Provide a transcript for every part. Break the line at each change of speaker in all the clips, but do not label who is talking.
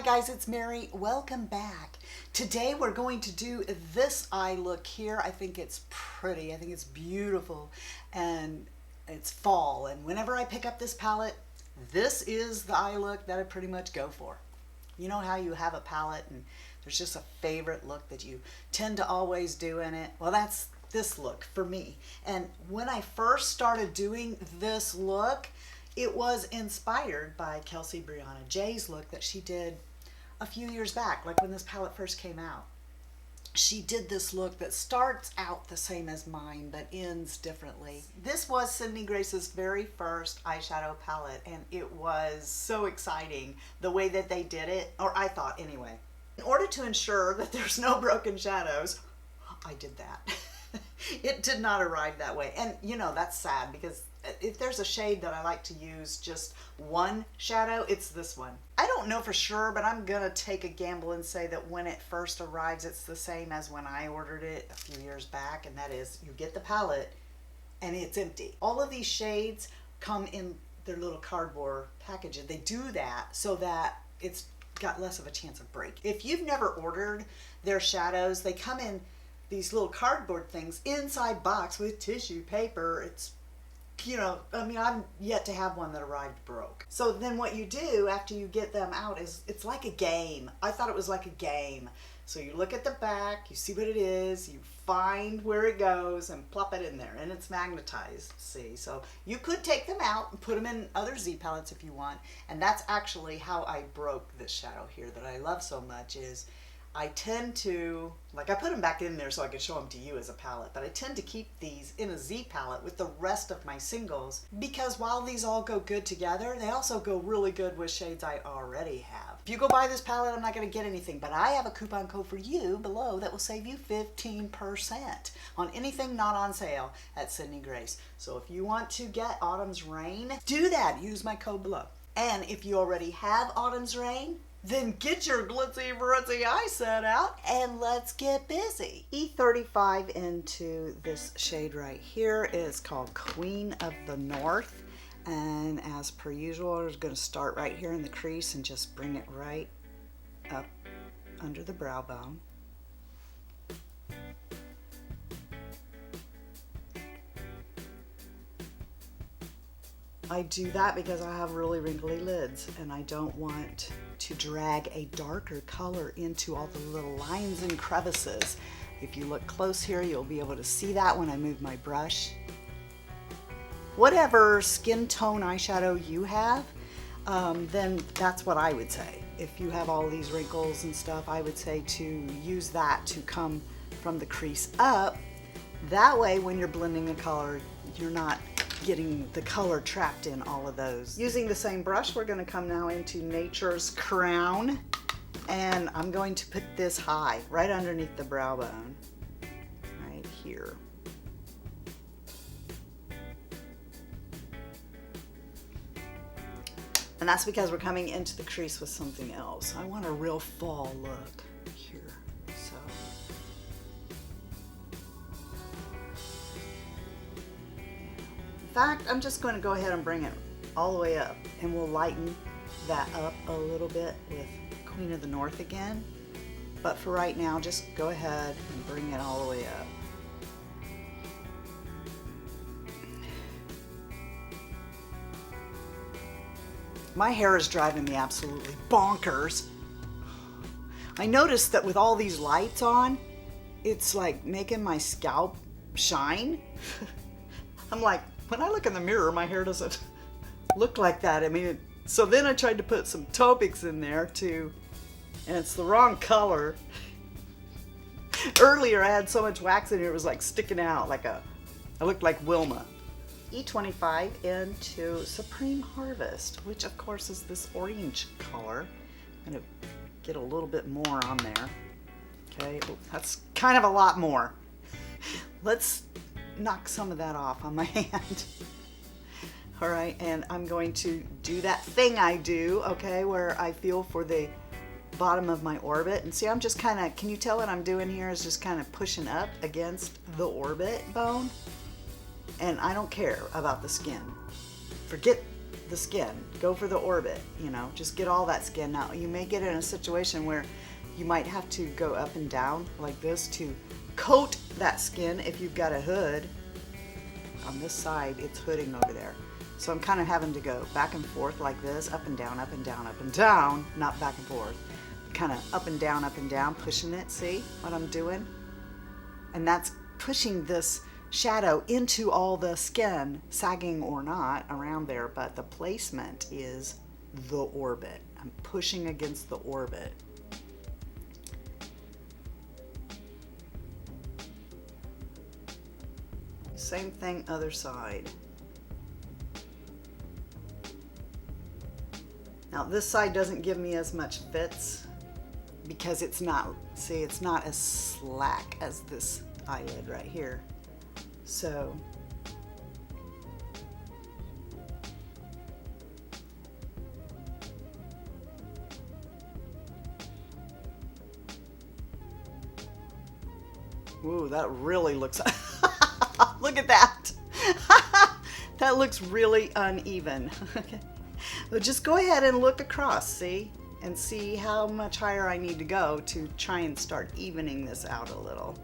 guys, it's Mary. Welcome back. Today we're going to do this eye look here. I think it's pretty. I think it's beautiful and it's fall. And whenever I pick up this palette, this is the eye look that I pretty much go for. You know how you have a palette and there's just a favorite look that you tend to always do in it? Well, that's this look for me. And when I first started doing this look, it was inspired by Kelsey Brianna J's look that she did a few years back, like when this palette first came out. She did this look that starts out the same as mine, but ends differently. This was Sydney Grace's very first eyeshadow palette, and it was so exciting the way that they did it, or I thought anyway. In order to ensure that there's no broken shadows, I did that. It did not arrive that way. And you know, that's sad because if there's a shade that I like to use just one shadow, it's this one. I don't know for sure, but I'm gonna take a gamble and say that when it first arrives, it's the same as when I ordered it a few years back, and that is you get the palette and it's empty. All of these shades come in their little cardboard packages. They do that so that it's got less of a chance of break. If you've never ordered their shadows, they come in these little cardboard things inside box with tissue paper. It's, you know, I mean, I'm yet to have one that arrived broke. So then what you do after you get them out is it's like a game. I thought it was like a game. So you look at the back, you see what it is, you find where it goes and plop it in there, and it's magnetized, see? So you could take them out and put them in other Z palettes if you want, and that's actually how I broke this shadow here that I love so much. Is I tend to, like, I put them back in there so I could show them to you as a palette, but I tend to keep these in a Z palette with the rest of my singles because while these all go good together, they also go really good with shades I already have. If you go buy this palette, I'm not going to get anything, but I have a coupon code for you below that will save you 15% on anything not on sale at Sydney Grace. So if you want to get Autumn's Rain, do that. Use my code below. And if you already have Autumn's Rain, then get your glitzy britzy eye set out and let's get busy. E35 into this shade right here is called Queen of the North. And as per usual, I'm going to start right here in the crease and just bring it right up under the brow bone. I do that because I have really wrinkly lids and I don't want to drag a darker color into all the little lines and crevices. If you look close here, you'll be able to see that when I move my brush. Whatever skin tone eyeshadow you have, then that's what I would say. If you have all these wrinkles and stuff, I would say to use that to come from the crease up. That way, when you're blending the color, you're not getting the color trapped in all of those. Using the same brush, we're going to come now into Nature's Crown, and I'm going to put this high right underneath the brow bone right here. And that's because we're coming into the crease with something else. I want a real fall look here. So in fact, I'm just going to go ahead and bring it all the way up, and we'll lighten that up a little bit with Queen of the North again. But for right now, just go ahead and bring it all the way up. My hair is driving me absolutely bonkers. I noticed that with all these lights on, it's like making my scalp shine. I'm like, when I look in the mirror, my hair doesn't look like that. I mean, so then I tried to put some Topics in there too, and it's the wrong color. Earlier I had so much wax in here, it was like sticking out like I looked like Wilma. E25 into Supreme Harvest, which of course is this orange color. I'm gonna get a little bit more on there. Okay, that's kind of a lot more. Let's knock some of that off on my hand. All right, and I'm going to do that thing I do, okay, where I feel for the bottom of my orbit. And see, I'm just kind of, can you tell what I'm doing here is just kind of pushing up against the orbit bone? And I don't care about the skin. Forget the skin. Go for the orbit, you know, just get all that skin. Now, you may get in a situation where you might have to go up and down like this to coat that skin if you've got a hood. On this side, it's hooding over there. So I'm kind of having to go back and forth like this, up and down, up and down, up and down, not back and forth. Kind of up and down, pushing it. See what I'm doing? And that's pushing this shadow into all the skin, sagging or not, around there, but the placement is the orbit. I'm pushing against the orbit. Same thing, other side. Now this side doesn't give me as much fits because it's not, see, it's not as slack as this eyelid right here. So ooh, that really looks look at that. That looks really uneven. Okay. But just go ahead and look across, see? And see how much higher I need to go to try and start evening this out a little.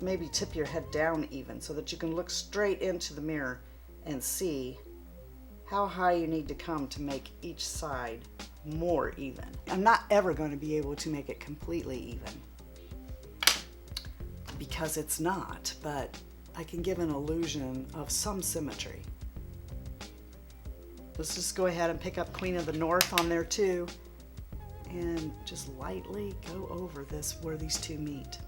Maybe tip your head down even so that you can look straight into the mirror and see how high you need to come to make each side more even. I'm not ever going to be able to make it completely even because it's not, but I can give an illusion of some symmetry. Let's just go ahead and pick up Queen of the North on there too and just lightly go over this where these two meet.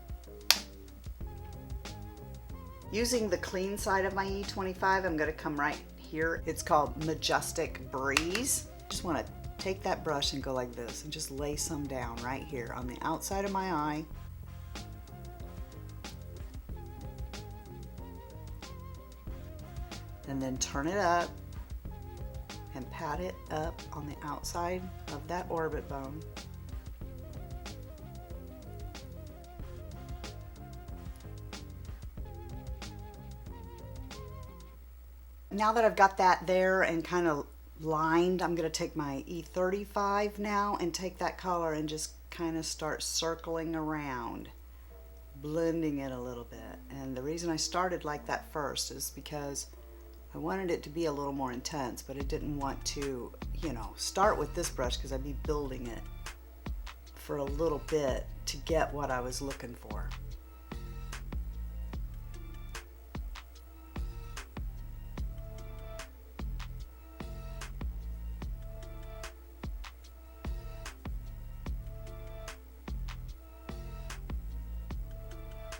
Using the clean side of my E25, I'm going to come right here. It's called Majestic Breeze. Just want to take that brush and go like this and just lay some down right here on the outside of my eye. And then turn it up and pat it up on the outside of that orbit bone. Now that I've got that there and kind of lined, I'm going to take my E35 now and take that color and just kind of start circling around, blending it a little bit. And the reason I started like that first is because I wanted it to be a little more intense, but I didn't want to, you know, start with this brush because I'd be building it for a little bit to get what I was looking for.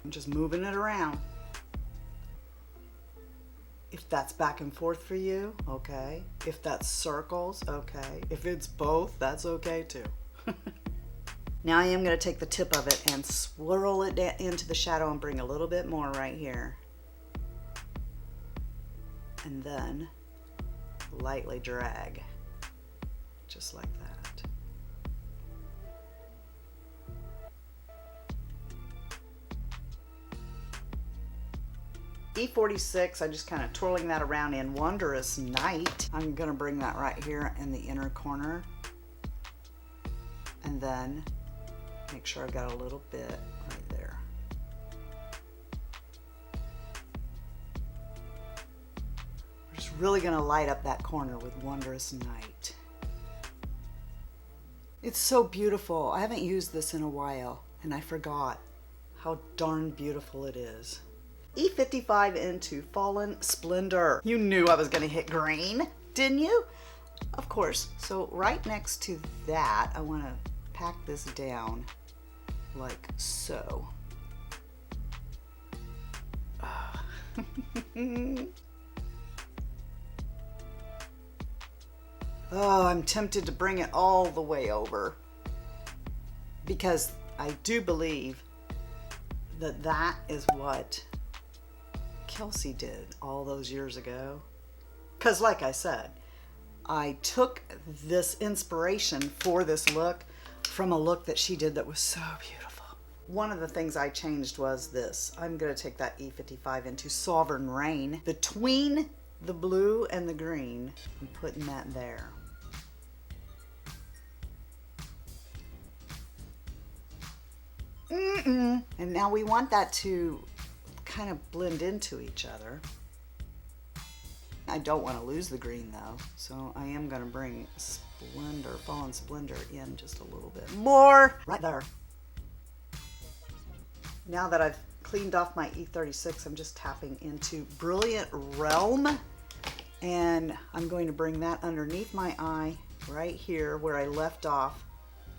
I'm just moving it around. If that's back and forth for you, okay. If that's circles, okay. If it's both, that's okay too. Now I am going to take the tip of it and swirl it into the shadow and bring a little bit more right here. And then lightly drag, just like that. E46, I'm just kind of twirling that around in Wondrous Night. I'm going to bring that right here in the inner corner. And then make sure I've got a little bit right there. We're just really going to light up that corner with Wondrous Night. It's so beautiful. I haven't used this in a while, and I forgot how darn beautiful it is. E55 into Fallen Splendor. You knew I was going to hit green, didn't you? Of course. So right next to that, I want to pack this down like so. Oh, I'm tempted to bring it all the way over because I do believe that that is what Kelsey did all those years ago. Because like I said, I took this inspiration for this look from a look that she did that was so beautiful. one of the things I changed was this. I'm going to take that E55 into Sovereign Rain between the blue and the green. I'm putting that there. And now we want that to kind of blend into each other. I don't want to lose the green though, so I am going to bring Splendor, Fallen Splendor in just a little bit more. Right there. Now that I've cleaned off my E36, I'm just tapping into Brilliant Realm, and I'm going to bring that underneath my eye right here where I left off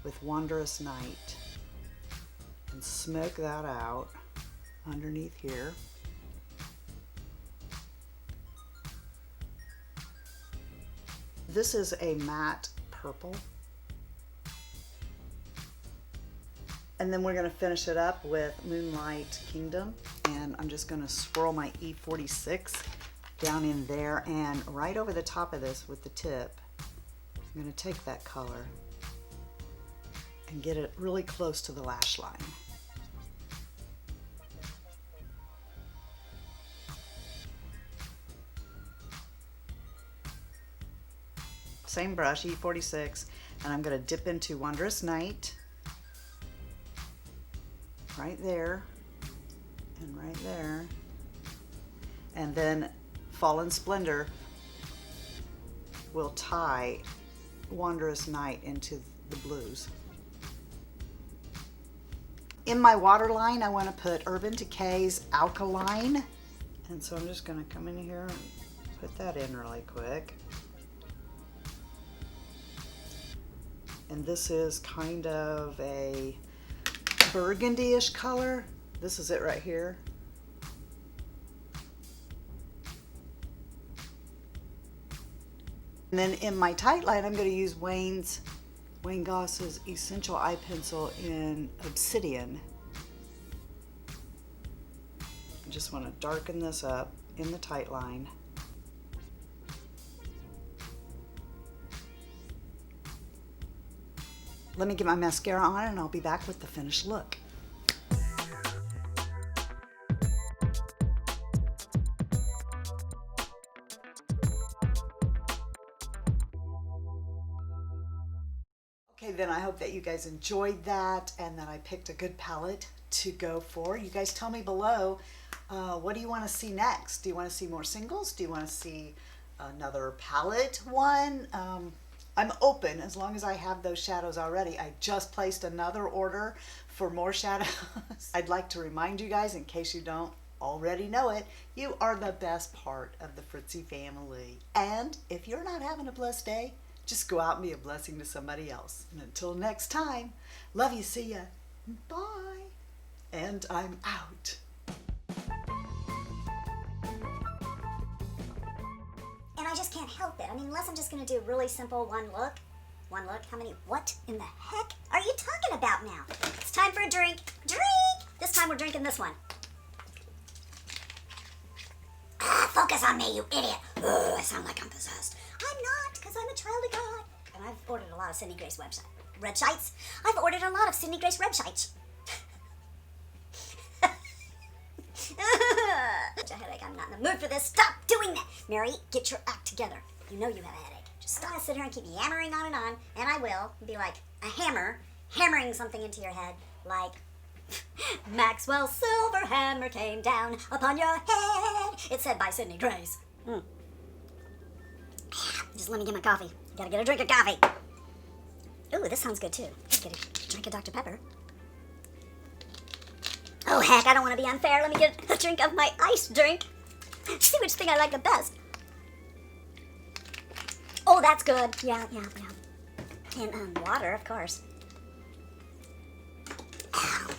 with Wondrous Night, and smoke that out underneath here. This is a matte purple. And then we're going to finish it up with Moonlight Kingdom. And I'm just going to swirl my E46 down in there, and right over the top of this with the tip, I'm going to take that color and get it really close to the lash line. Same brush, E46, and I'm going to dip into Wondrous Night. Right there, and right there, and then Fallen Splendor will tie Wondrous Night into the blues. In my waterline, I want to put Urban Decay's Alkaline, and so I'm just going to come in here and put that in really quick. And this is kind of a burgundy-ish color. This is it right here. And then in my tight line, I'm going to use Wayne Goss's Essential Eye Pencil in Obsidian. I just want to darken this up in the tight line. Let me get my mascara on and I'll be back with the finished look. Okay, then I hope that you guys enjoyed that and that I picked a good palette to go for. You guys tell me below, what do you want to see next? Do you want to see more singles? Do you want to see another palette one? I'm open as long as I have those shadows already. I just placed another order for more shadows. I'd like to remind you guys, in case you don't already know it, you are the best part of the Fritzy family. And if you're not having a blessed day, just go out and be a blessing to somebody else. And until next time, love you, see ya, bye. And I'm out.
And I just can't help it. I mean, unless I'm just going to do a really simple one look. One look? How many? What in the heck are you talking about now? It's time for a drink. Drink! This time we're drinking this one. Focus on me, you idiot. Ugh, I sound like I'm possessed. I'm not, because I'm a child of God. And I've ordered a lot of Sydney Grace websites. I've ordered a lot of Sydney Grace websites. Such a headache. I'm not in the mood for this. Stop doing that. Mary, get your act together. You know you have a headache. Just stop. Sit here and keep yammering on, and I will be like a hammer, hammering something into your head, like Maxwell's silver hammer came down upon your head. It's said by Sydney Grace. Just let me get my coffee. Gotta get a drink of coffee. Ooh, this sounds good too. Get a drink of Dr. Pepper. Oh heck, I don't want to be unfair. Let me get a drink of my iced drink. See which thing I like the best. Oh, that's good. Yeah. And water, of course. I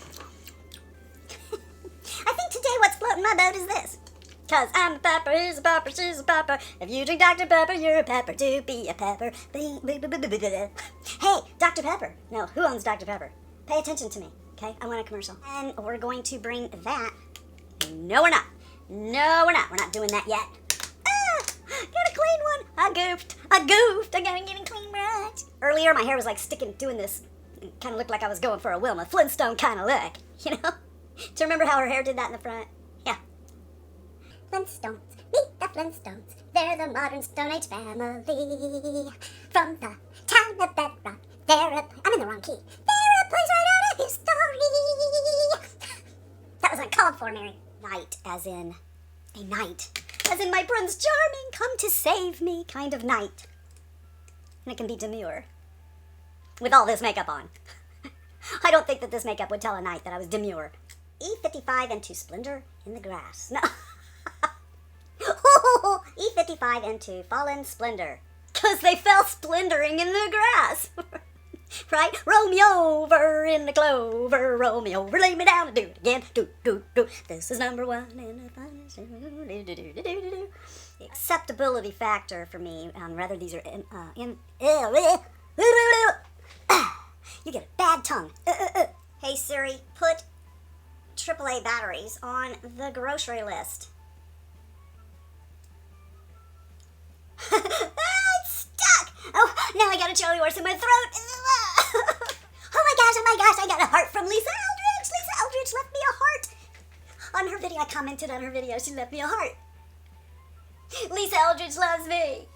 think today what's floating my boat is this. 'Cause I'm a pepper, he's a pepper, she's a pepper. If you drink Dr. Pepper, you're a pepper to be a pepper. Hey, Dr. Pepper. No, who owns Dr. Pepper? Pay attention to me, okay? I want a commercial. And we're going to bring that. No, we're not. No, we're not. We're not doing that yet. Got a clean one. I goofed. I gotta get a clean brush. Earlier, my hair was like sticking, doing this kind of looked like I was going for a Wilma Flintstone kind of look, you know? Do you remember how her hair did that in the front? Yeah. Flintstones, meet the Flintstones. They're the modern Stone Age family. From the town of Bedrock, I'm in the wrong key. They're a place right out of history. That was uncalled for, Mary. Knight, as in a knight. As in my Prince Charming, come to save me kind of knight. And it can be demure. With all this makeup on. I don't think that this makeup would tell a knight that I was demure. E55 into Splendor in the Grass. No. E55 into Fallen Splendor. Because they fell splendoring in the grass. Right? Roll me over in the clover. Roll me over, lay me down and do it again. Do, do, do. This is number one in the finest. The acceptability factor for me, rather these are you get a bad tongue. Hey Siri, put AAA batteries on the grocery list. It's stuck! Oh, now I got a chili horse in my throat. Oh my gosh, I got a heart from Lisa Eldridge. Lisa Eldridge left me a heart. On her video, I commented on her video, she left me a heart. Lisa Eldridge loves me.